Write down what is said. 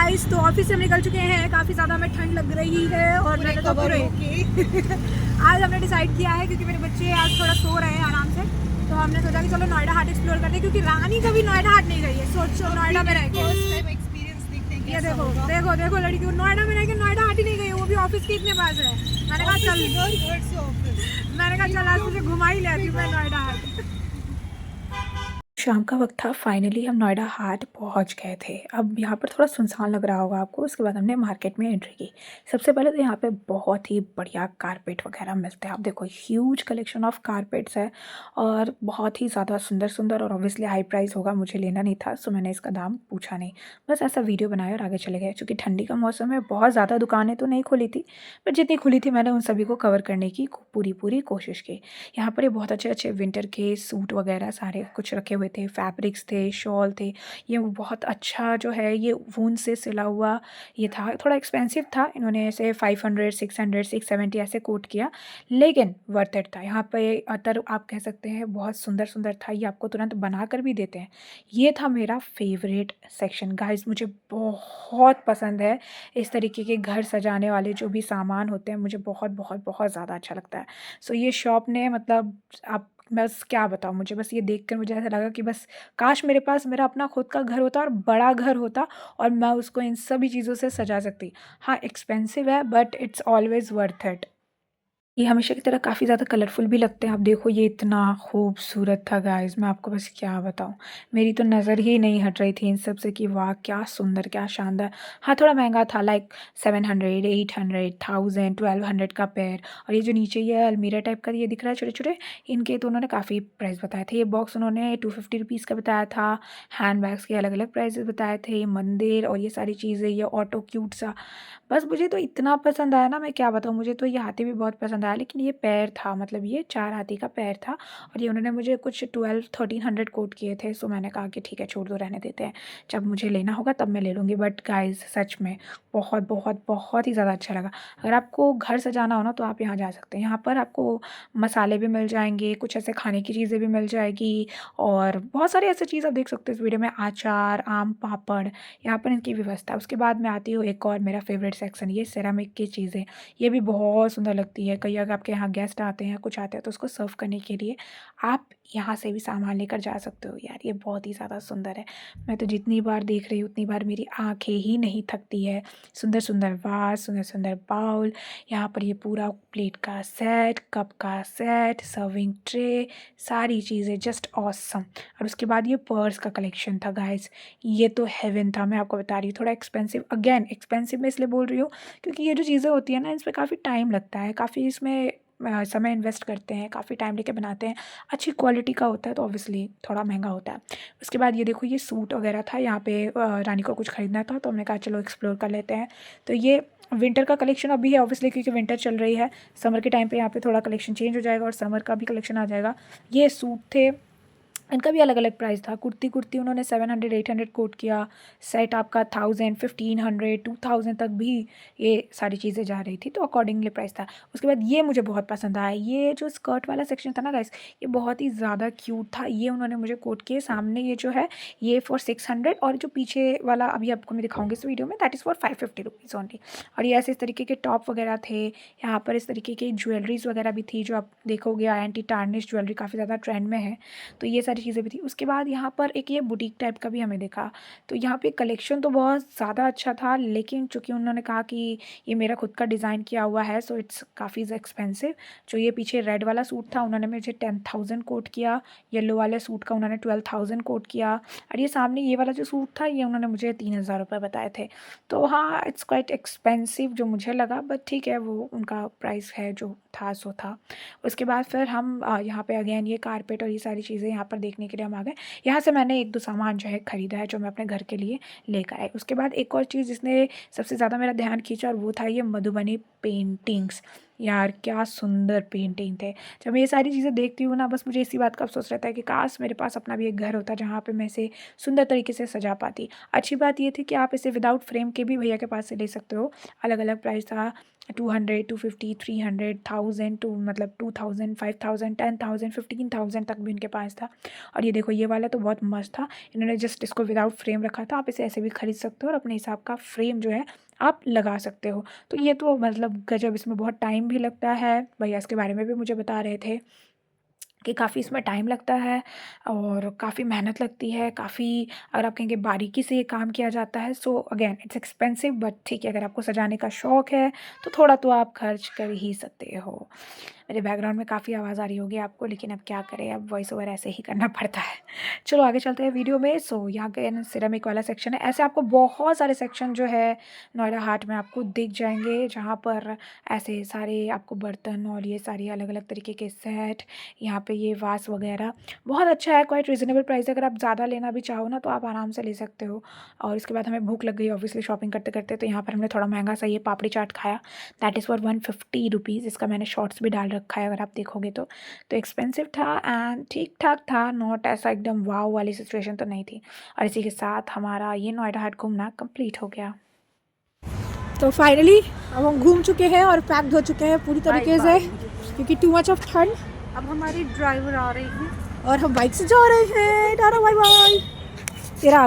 Guys, तो office से हम निकल चुके हैं। काफ़ी ज़्यादा हमें ठंड लग रही है और मैंने तो पूरे आज हमने डिसाइड किया है, क्योंकि मेरे बच्चे आज थोड़ा सो रहे हैं आराम से, तो हमने सोचा कि चलो नोएडा हाट एक्सप्लोर करते हैं, क्योंकि रानी कभी नोएडा हाट नहीं गई है। सोचो नोएडा में रह के ये देखो देखो देखो लड़की नोएडा में रह के नोएडा हाट ही नहीं गई, वो भी ऑफिस के इतने पास है। मैंने कहा चल आज मुझे घुमा ही लेती हूँ मैं नोएडा हाट। शाम का वक्त था, फाइनली हम नोएडा हाट पहुंच गए थे। अब यहाँ पर थोड़ा सुनसान लग रहा होगा आपको। उसके बाद हमने मार्केट में एंट्री की। सबसे पहले तो यहाँ पे बहुत ही बढ़िया कारपेट वगैरह मिलते हैं। आप देखो ह्यूज कलेक्शन ऑफ कारपेट्स है और बहुत ही ज़्यादा सुंदर सुंदर, और ऑब्वियसली हाई प्राइस होगा, मुझे लेना नहीं था सो मैंने इसका दाम पूछा नहीं, बस ऐसा वीडियो बनाया और आगे चले गए। चूँकि ठंडी का मौसम है, बहुत ज़्यादा दुकानें तो नहीं खुली थी, पर जितनी खुली थी मैंने उन सभी को कवर करने की पूरी पूरी कोशिश की। यहाँ पर ये बहुत अच्छे अच्छे विंटर के सूट वगैरह सारे कुछ रखे हुए थे, फैब्रिक्स थे, शॉल थे। ये बहुत अच्छा जो है ये वून से सिला हुआ ये था। थोड़ा एक्सपेंसिव था, इन्होंने ऐसे 500 600 670 ऐसे कोट किया, लेकिन वर्थ इट था। यहाँ पे अतर आप कह सकते हैं बहुत सुंदर सुंदर था। ये आपको तुरंत बना कर भी देते हैं। ये था मेरा फेवरेट सेक्शन गाइस, मुझे बहुत पसंद है इस तरीके के घर सजाने वाले जो भी सामान होते हैं, मुझे बहुत बहुत बहुत ज़्यादा अच्छा लगता है। सो ये शॉप ने मतलब आप बस क्या बताऊँ, मुझे बस ये देखकर मुझे ऐसा लगा कि बस काश मेरे पास मेरा अपना खुद का घर होता और बड़ा घर होता और मैं उसको इन सभी चीज़ों से सजा सकती। हाँ, एक्सपेंसिव है but it's always worth it. ये हमेशा की तरह काफ़ी ज़्यादा कलरफुल भी लगते हैं। आप देखो ये इतना खूबसूरत था गाइस, मैं आपको बस क्या बताऊँ। मेरी तो नज़र ही नहीं हट रही थी इन सब से कि वाह क्या सुंदर क्या शानदार। हाँ, थोड़ा महंगा था, लाइक 700 800 1000 1200 का पेयर। और ये जो नीचे ये अलमीरा टाइप का ये दिख रहा है छोटे छोटे, इनके तो उन्होंने काफ़ी प्राइस बताए थे। ये बॉक्स उन्होंने 250 रुपीज़ का बताया था। हैंड बैग्स के अलग अलग प्राइजेस बताए थे। ये मंदिर और ये सारी चीज़ें, ये ऑटो क्यूट सा, बस मुझे तो इतना पसंद आया ना, मैं क्या बताऊँ। मुझे तो ये हाथी भी बहुत पसंद आया, लेकिन ये पैर था, मतलब ये 4 हाथी का पैर था और ये उन्होंने मुझे कुछ 1200 1300 कोट किए थे। सो मैंने कहा कि ठीक है छोड़ दो, रहने देते हैं, जब मुझे लेना होगा तब मैं ले लूँगी। बट गाइस सच में बहुत बहुत बहुत ही ज़्यादा अच्छा लगा। अगर आपको घर सजाना हो ना तो आप यहाँ जा सकते हैं। यहाँ पर आपको मसाले भी मिल जाएँगे, कुछ ऐसे खाने की चीज़ें भी मिल जाएगी और बहुत सारी ऐसी चीज़ आप देख सकते हो इस वीडियो में, अचार, आम पापड़, यहाँ पर इनकी व्यवस्था है। उसके बाद मैं आती हूँ एक और मेरा फेवरेट सेक्शन, ये सेरामिक की चीज़ें। ये भी बहुत सुंदर लगती है। कई अगर आपके यहाँ गेस्ट आते हैं, कुछ आते हैं, तो उसको सर्व करने के लिए आप यहाँ से भी सामान लेकर जा सकते हो। यार ये बहुत ही ज़्यादा सुंदर है। मैं तो जितनी बार देख रही हूँ उतनी बार मेरी आँखें ही नहीं थकती है। सुंदर सुंदर वास, सुंदर सुंदर बाउल, यहाँ पर ये पूरा प्लेट का सेट, कप का सेट, सर्विंग ट्रे, सारी चीज़ें जस्ट ऑसम। और उसके बाद ये पर्स का कलेक्शन था गाइस, ये तो हेवन था। मैं आपको बता रही हूँ, थोड़ा एक्सपेंसिव, अगेन एक्सपेंसिव मैं इसलिए बोल रही हूँ क्योंकि ये जो चीज़ें होती हैं ना, इस पर काफ़ी टाइम लगता है, काफ़ी इसमें समय इन्वेस्ट करते हैं, काफ़ी टाइम लेके बनाते हैं, अच्छी क्वालिटी का होता है, तो ऑब्वियसली थोड़ा महंगा होता है। उसके बाद ये देखो ये सूट वगैरह था। यहाँ पे रानी को कुछ ख़रीदना था तो हमने कहा चलो एक्सप्लोर कर लेते हैं। तो ये विंटर का कलेक्शन अभी है ऑब्वियसली, क्योंकि विंटर चल रही है। समर के टाइम पे यहाँ पे थोड़ा कलेक्शन चेंज हो जाएगा और समर का भी कलेक्शन आ जाएगा। ये सूट थे, इनका भी अलग अलग प्राइस था। कुर्ती कुर्ती उन्होंने 700 800 कोट किया। सेट आपका 1000 1500 2000 तक भी ये सारी चीज़ें जा रही थी, तो अकॉर्डिंगली प्राइस था। उसके बाद ये मुझे बहुत पसंद आया, ये जो स्कर्ट वाला सेक्शन था ना गाइस, ये बहुत ही ज़्यादा क्यूट था। ये उन्होंने मुझे कोट किए सामने, ये जो है ये फॉर 600, और जो पीछे वाला अभी आपको मैं दिखाऊंगी इस वीडियो में, that is for 550 rupees only. और ये ऐसे इस तरीके के टॉप वगैरह थे। यहाँ पर इस तरीके की ज्वेलरीज वगैरह भी थी, जो आप देखोगे एंटी टार्निश ज्वेलरी काफ़ी ज़्यादा ट्रेंड में है, तो ये सारी चीज़ें भी थी। उसके बाद यहाँ पर एक ये बुटीक टाइप का भी हमें देखा, तो यहाँ पे कलेक्शन तो बहुत ज़्यादा अच्छा था, लेकिन चूंकि उन्होंने कहा कि ये मेरा खुद का डिज़ाइन किया हुआ है, सो इट्स काफ़ी एक्सपेंसिव। जो ये पीछे रेड वाला सूट था उन्होंने मुझे 10,000 कोट किया, येलो वाले सूट का उन्होंने 12,000 कोट किया, और ये सामने ये वाला जो सूट था ये उन्होंने मुझे 3,000 रुपये बताए थे। तो हाँ, इट्स क्वाइट एक्सपेंसिव जो मुझे लगा, बट ठीक है, वो उनका प्राइस है, जो था सो था। उसके बाद फिर हम यहाँ पे अगेन ये कारपेट और ये सारी चीज़ें यहाँ पर देखने के लिए हम आ गए। यहाँ से मैंने एक दो सामान जो है ख़रीदा है, जो मैं अपने घर के लिए लेकर आई। उसके बाद एक और चीज़ जिसने सबसे ज़्यादा मेरा ध्यान खींचा और वो था ये मधुबनी पेंटिंग्स। यार क्या सुंदर पेंटिंग थे। जब मैं ये सारी चीज़ें देखती हूँ ना, बस मुझे इसी बात का अफ़सोस रहता है कि काश मेरे पास अपना भी एक घर होता जहाँ पे मैं इसे सुंदर तरीके से सजा पाती। अच्छी बात ये थी कि आप इसे विदाउट फ्रेम के भी भैया के पास से ले सकते हो। अलग-अलग प्राइस था, 200, 250, 300, 1000 टू मतलब 2000, 5000, 10,000, 15,000 तक भी इनके पास था। और ये देखो, ये वाला तो बहुत मस्त था। इन्होंने जस्ट इसको विदाउट फ्रेम रखा था। आप इसे ऐसे भी खरीद सकते हो और अपने हिसाब का फ्रेम जो है आप लगा सकते हो। तो ये तो मतलब गजब, इसमें बहुत टाइम भी लगता है। भैया इसके बारे में भी मुझे बता रहे थे कि काफ़ी इसमें टाइम लगता है और काफ़ी मेहनत लगती है, काफ़ी अगर आप कहेंगे बारीकी से ये काम किया जाता है। So again it's expensive, but ठीक है, अगर आपको सजाने का शौक़ है तो थोड़ा तो आप खर्च कर ही सकते हो। मेरे बैकग्राउंड में काफ़ी आवाज़ आ रही होगी आपको, लेकिन अब क्या करें, अब वॉइस ओवर ऐसे ही करना पड़ता है। चलो आगे चलते हैं वीडियो में। सो यहाँ पे सिरेमिक वाला सेक्शन है। ऐसे आपको बहुत सारे सेक्शन जो है नोएडा हाट में आपको दिख जाएंगे, जहाँ पर ऐसे सारे आपको बर्तन और ये सारी अलग अलग तरीके के सेट, यहाँ पे ये वास वगैरह बहुत अच्छा है। क्वाइट रीज़नेबल प्राइस है। अगर आप ज़्यादा लेना भी चाहो ना तो आप आराम से ले सकते हो। और इसके बाद हमें भूख लग गई ऑब्वियसली शॉपिंग करते करते, तो यहाँ पर हमने थोड़ा महंगा सा ये पापड़ी चाट खाया। That is for 150 rupees. इसका मैंने शॉर्ट्स भी डाल रखा है अगर आप देखोगे तो। एक्सपेंसिव था एंड ठीक ठाक था, नॉट ऐसा एकदम वाव वाली सिचुएशन तो नहीं थी। और इसी के साथ हमारा ये नोएडा हाट घूमना कंप्लीट हो गया। तो फाइनली अब हम घूम चुके हैं और पैक्ड हो चुके हैं पूरी तरीके से, क्योंकि टू मच ऑफ ठंड। अब हमारी ड्राइवर आ रही है और हम बाइक से जा रहे हैं। Ta ta bye bye. तेरा